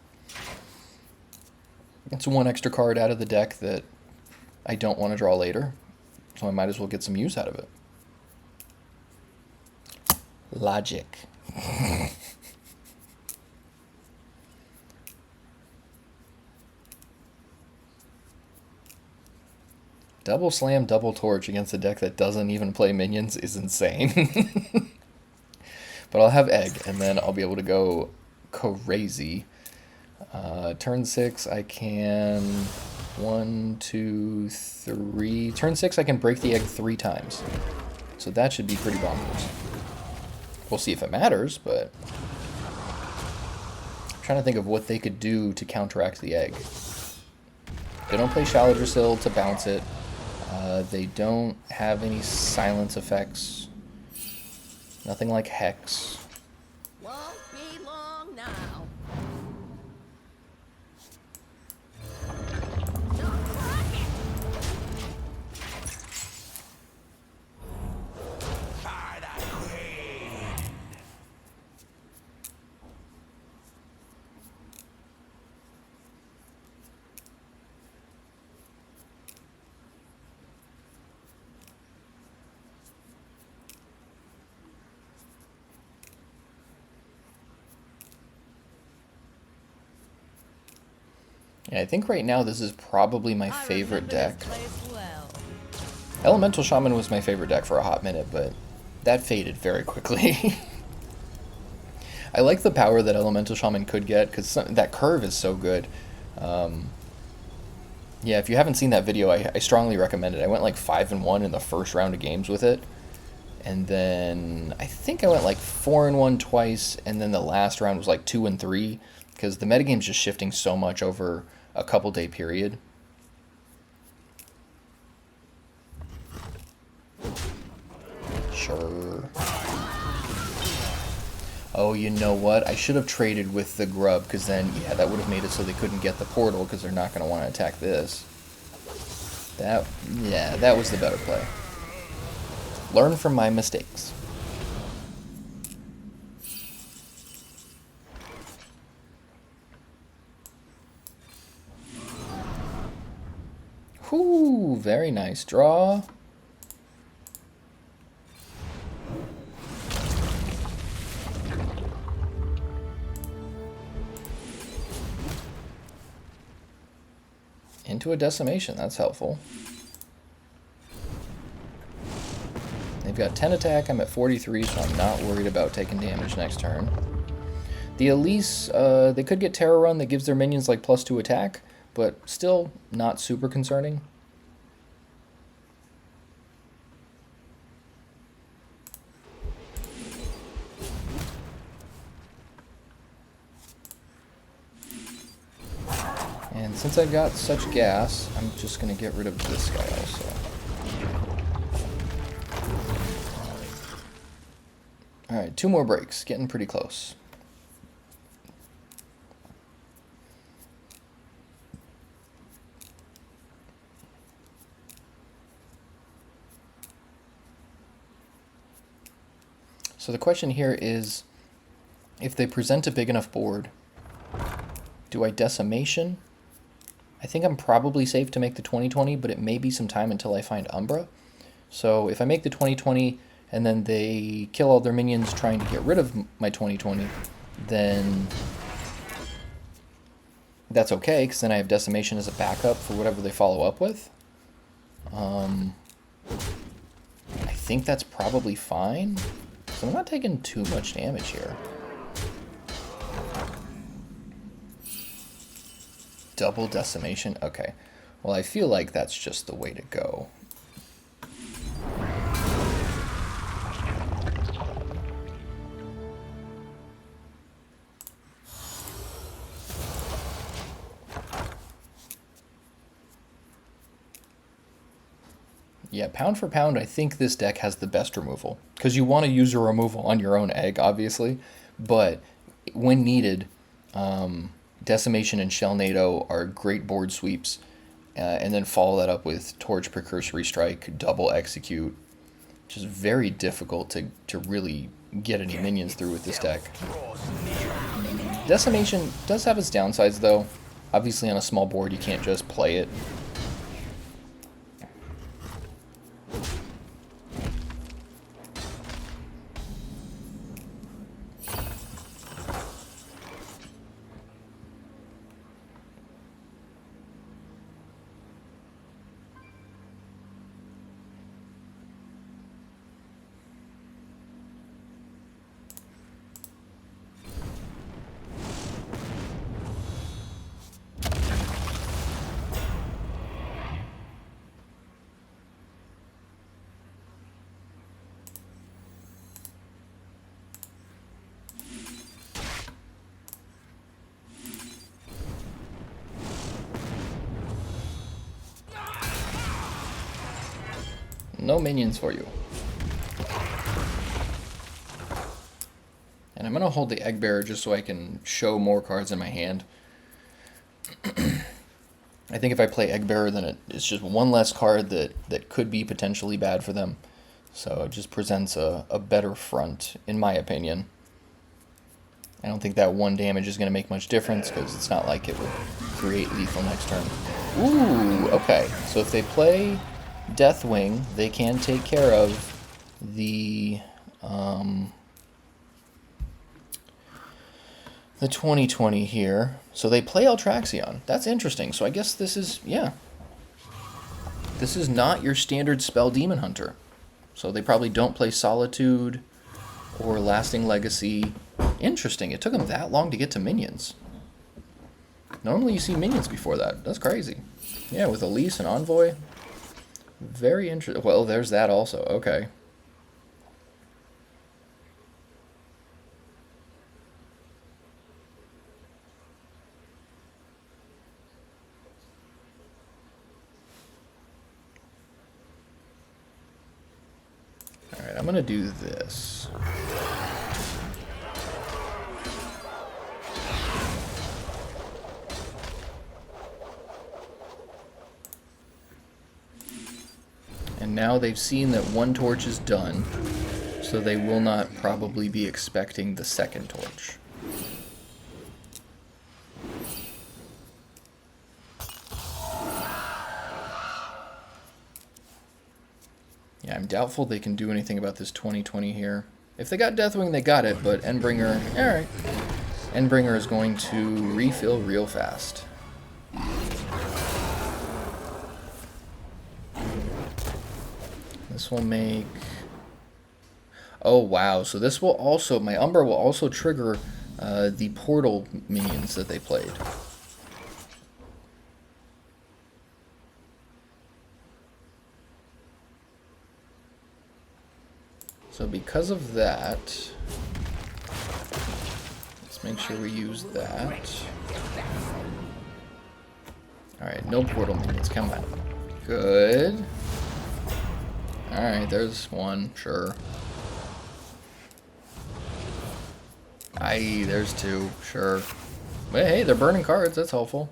It's one extra card out of the deck that I don't want to draw later, so I might as well get some use out of it. Logic. Double Slam, Double Torch against a deck that doesn't even play minions is insane. But I'll have Egg, and then I'll be able to go crazy. Turn 6, I can... 1, 2, 3... Turn 6, I can break the egg 3 times. So that should be pretty bonkers. We'll see if it matters, but... I'm trying to think of what they could do to counteract the egg. They don't play Shallow Drasil to bounce it. They don't have any silence effects. Nothing like Hex. Won't be long now. Yeah, I think right now this is probably my favorite deck. Elemental Shaman was my favorite deck for a hot minute, but that faded very quickly. I like the power that Elemental Shaman could get, because that curve is so good. Yeah, if you haven't seen that video, I strongly recommend it. I went like 5-1 in the first round of games with it. And then I think I went like 4-1 twice, and then the last round was like 2-3, because the metagame's just shifting so much over a couple day period. Sure. Oh, you know what? I should have traded with the grub, because then, yeah, that would have made it so they couldn't get the portal, because they're not going to want to attack this. Yeah, that was the better play. Learn from my mistakes. Whoo, very nice draw. Into a Decimation, that's helpful. They've got 10 attack, I'm at 43, so I'm not worried about taking damage next turn. The Elise, they could get Terror Run that gives their minions like +2 attack, but still not super concerning. And since I've got such gas, I'm just going to get rid of this guy also. Alright, 2 more breaks. Getting pretty close. So the question here is, if they present a big enough board, do I Decimation? I think I'm probably safe to make the 2020, but it may be some time until I find Umbra. So if I make the 2020 and then they kill all their minions trying to get rid of my 2020, then that's okay, because then I have Decimation as a backup for whatever they follow up with. I think that's probably fine. So I'm not taking too much damage here. Double Decimation? Okay. Well, I feel like that's just the way to go. Yeah, pound for pound, I think this deck has the best removal. Because you want to use a removal on your own egg, obviously. But when needed, Decimation and Shellnado are great board sweeps. And then follow that up with Torch, Precursory Strike, double execute. Which is very difficult to really get any minions through with this deck. Decimation does have its downsides, though. Obviously, on a small board, you can't just play it. No minions for you. And I'm going to hold the Eggbearer just so I can show more cards in my hand. I think if I play Eggbearer, then it's just one less card that could be potentially bad for them. So it just presents a better front, in my opinion. I don't think that 1 damage is going to make much difference, because it's not like it would create lethal next turn. Ooh, okay. So if they play Deathwing, they can take care of the 2020 here. So they play Altraxion. That's interesting. So I guess this is, yeah. This is not your standard spell Demon Hunter. So they probably don't play Solitude or Lasting Legacy. Interesting. It took them that long to get to minions. Normally you see minions before that. That's crazy. Yeah, with Elise and Envoy. Very interesting. Well, there's that also. Okay. Alright, I'm going to do this. And now they've seen that one torch is done, so they will not probably be expecting the second torch. Yeah, I'm doubtful they can do anything about this 2020 here. If they got Deathwing, they got it, but Endbringer, alright. Endbringer is going to refill real fast. This will make... Oh, wow. So this will also... My Umbra will also trigger the portal minions that they played. So because of that... Let's make sure we use that. Alright, no portal minions. Come on. Good. Alright, there's one, sure. Aye, there's two, sure. But hey, they're burning cards, that's helpful.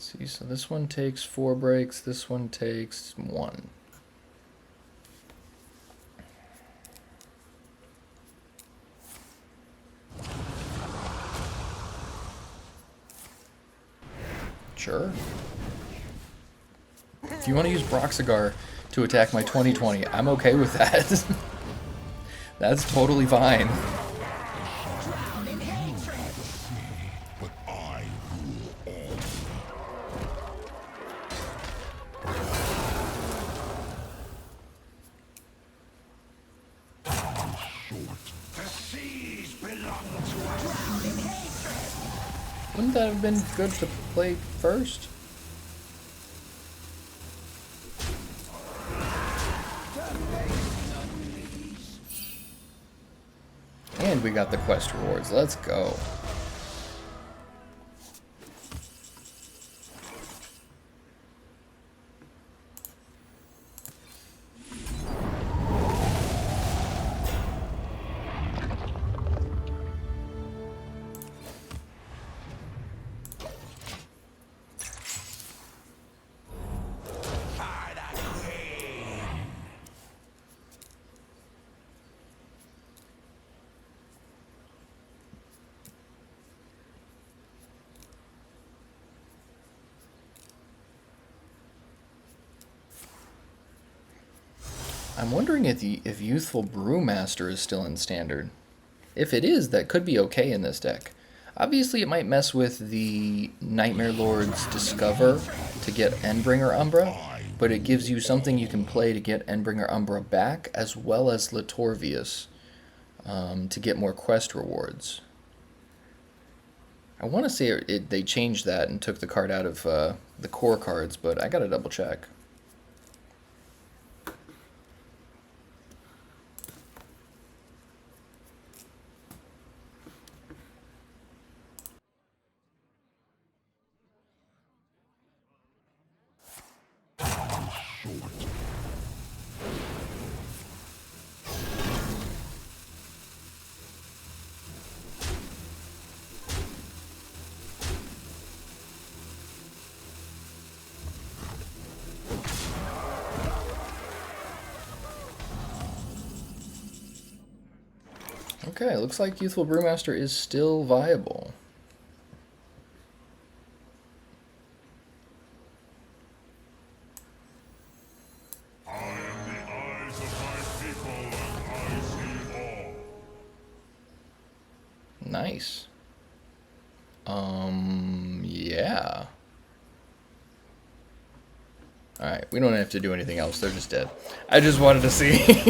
See, so this one takes 4 breaks, this one takes 1. Sure. If you want to use Broxigar to attack my 2020, I'm okay with that. That's totally fine. Wouldn't that have been good to play first? And we got the quest rewards. Let's go. I'm wondering if Youthful Brewmaster is still in Standard. If it is, that could be okay in this deck. Obviously, it might mess with the Nightmare Lord's Discover to get Endbringer Umbra, but it gives you something you can play to get Endbringer Umbra back, as well as Litorvius to get more quest rewards. I want to say they changed that and took the card out of the core cards, but I gotta double check. Okay, looks like Youthful Brewmaster is still viable. I am the eyes of my people, and I see all. Nice. Yeah. Alright, we don't have to do anything else. They're just dead. I just wanted to see.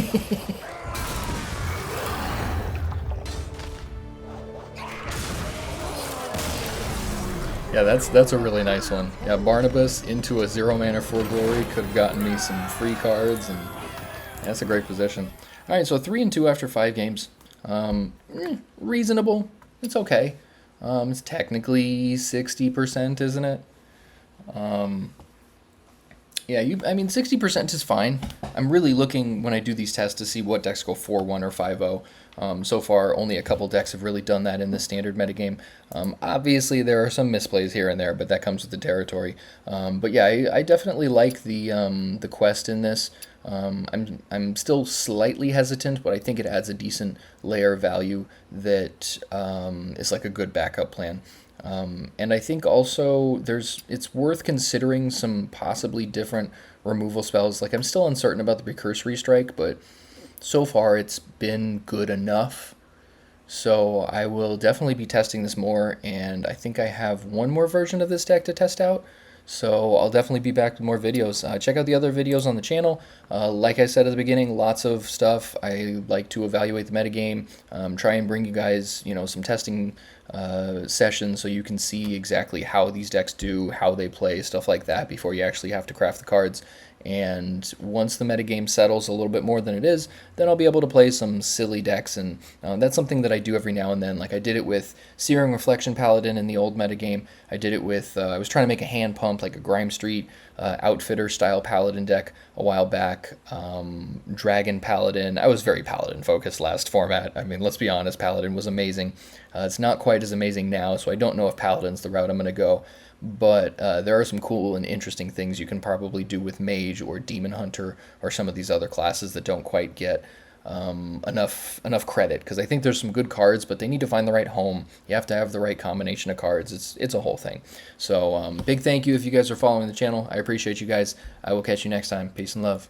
Yeah, that's a really nice one. Yeah, Barnabas into a 0 mana for glory could have gotten me some free cards, and that's a great position. All right, so 3-2 after 5 games. Reasonable. It's okay. It's technically 60%, isn't it? Yeah, I mean, 60% is fine. I'm really looking, when I do these tests, to see what decks go 4-1 or 5-0. So far, only a couple decks have really done that in the standard metagame. Obviously, there are some misplays here and there, but that comes with the territory. But yeah, I definitely like the quest in this. I'm still slightly hesitant, but I think it adds a decent layer of value that is like a good backup plan. And I think also it's worth considering some possibly different removal spells. Like, I'm still uncertain about the Precursory Strike, but so far it's been good enough. So I will definitely be testing this more, and I think I have one more version of this deck to test out. So I'll definitely be back with more videos. Check out the other videos on the channel. Like I said at the beginning, lots of stuff. I like to evaluate the metagame, try and bring you guys, some testing sessions so you can see exactly how these decks do, how they play, stuff like that before you actually have to craft the cards. And once the metagame settles a little bit more than it is, then I'll be able to play some silly decks, and that's something that I do every now and then. Like, I did it with Searing Reflection Paladin in the old metagame. I did it with, I was trying to make a hand pump, like a Grime Street Outfitter style Paladin deck a while back. Dragon Paladin. I was very Paladin focused last format. I mean, let's be honest, Paladin was amazing. It's not quite as amazing now, so I don't know if Paladin's the route I'm going to go. But there are some cool and interesting things you can probably do with Mage or Demon Hunter or some of these other classes that don't quite get enough credit, because I think there's some good cards, but they need to find the right home. You have to have the right combination of cards. It's a whole thing. So big thank you if you guys are following the channel. I appreciate you guys. I will catch you next time. Peace and love.